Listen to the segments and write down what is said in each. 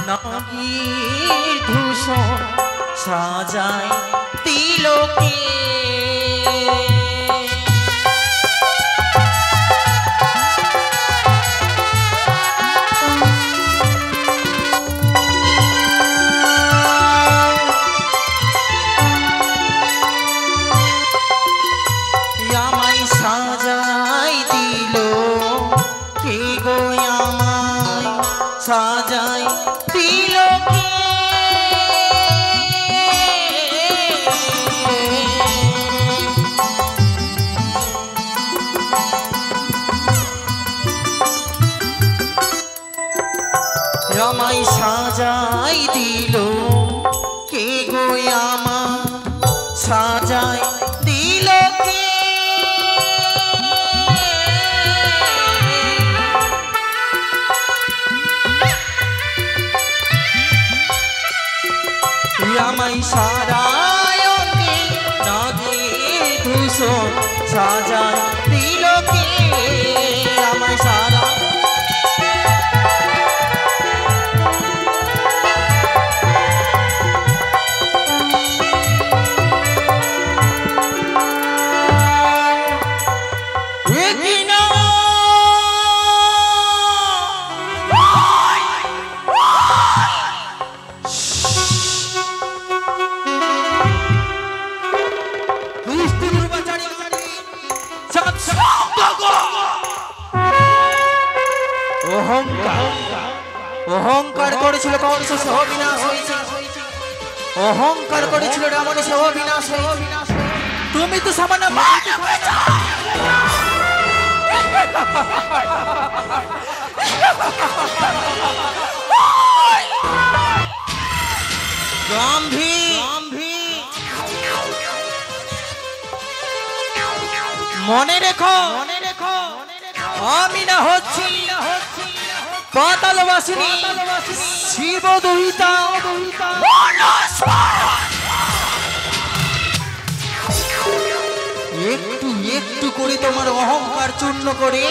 নাগীর ধূসর সাজায় তিলকে আমায় সাজাই দিল কে গো আমায় সাজাই দিল কে আমায় সাজাই দিল কে গো আমায় সাজাই দিল কে আমায় সারায় নাগীর ধূসর সাজায় দিল কে আমায় সারা অহংকার করেছিল কংস সহ বিনাশ হয়েছে অহংকার করেছিল রাবণ সহ বিনাশ হয়েছে তুমি তো সামান্য মনে রেখো আমি না হচ্ছি পাতালবাসিনী শিবদূহিতা একটু একটু করে তোমার অহংকার চূর্ণ করে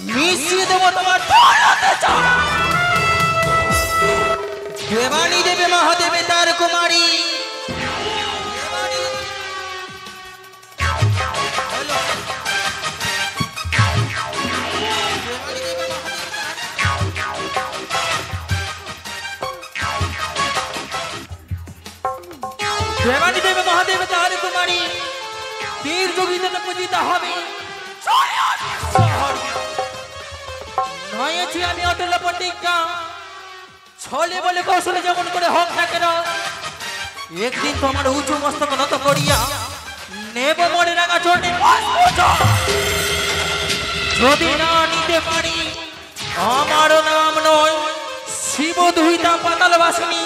মিশিয়ে দেবো তোমার দেবানী দেবে মহাদেবে তার কুমারী দেবানী দেবে মহাদেব তাহার কুমারী তীর যোগিতা পূজিতা হবে নয়েছি আমি অটল প্রতিজ্ঞা ছলে বলে কৌশলে যেমন করে হোক না কেন একদিন তোমার উঁচু মস্তক নত করিয়া নেব মনে রাঙা চরণে যদি না নিতে পারি আমার নাম নয় শিবদূহিতা পাতালবাসিনী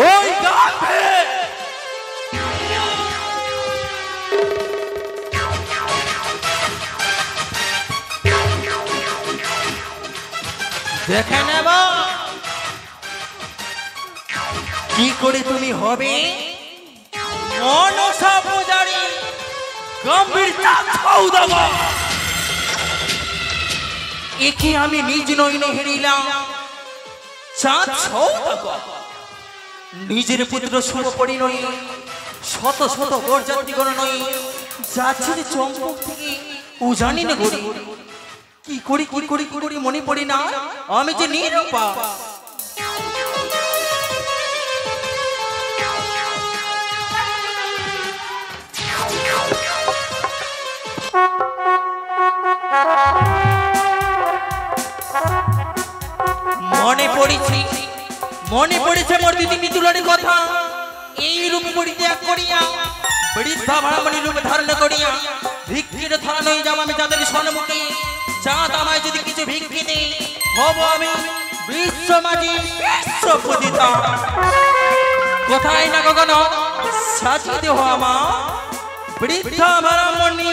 ওই গাবে দেখে নেব কি করে তুমি হবে মনসা পূজারী গম্ভীর একে আমি নিজ নয়নে হেরিলাম চাঁদ নিজের পুত্র শুভ পরিণয় শত শত গর্জাতিগণ নয় যাচ্ছে যে চম্পক থেকে উজানি না করি কি করি কি করি কি করি মনে পড়ি না আমি যে নিরূপা মনে পড়েছে মোর দিদি মিতুলের কথা এই রূপ পরিত্যাগ করিয়া বৃদ্ধা ব্রাহ্মণী রূপ ধারণ করিয়া ভিক্ষির থান হয়ে যাব আমি তাদের সম্মুখে চাঁদ আমায় যদি কিছু ভিক্ষি দেই হব আমি বিশ্বমাঝি বিশ্বপূজিতা কোথায় না কখনো সাথী দেহ আমার বৃদ্ধা ব্রাহ্মণী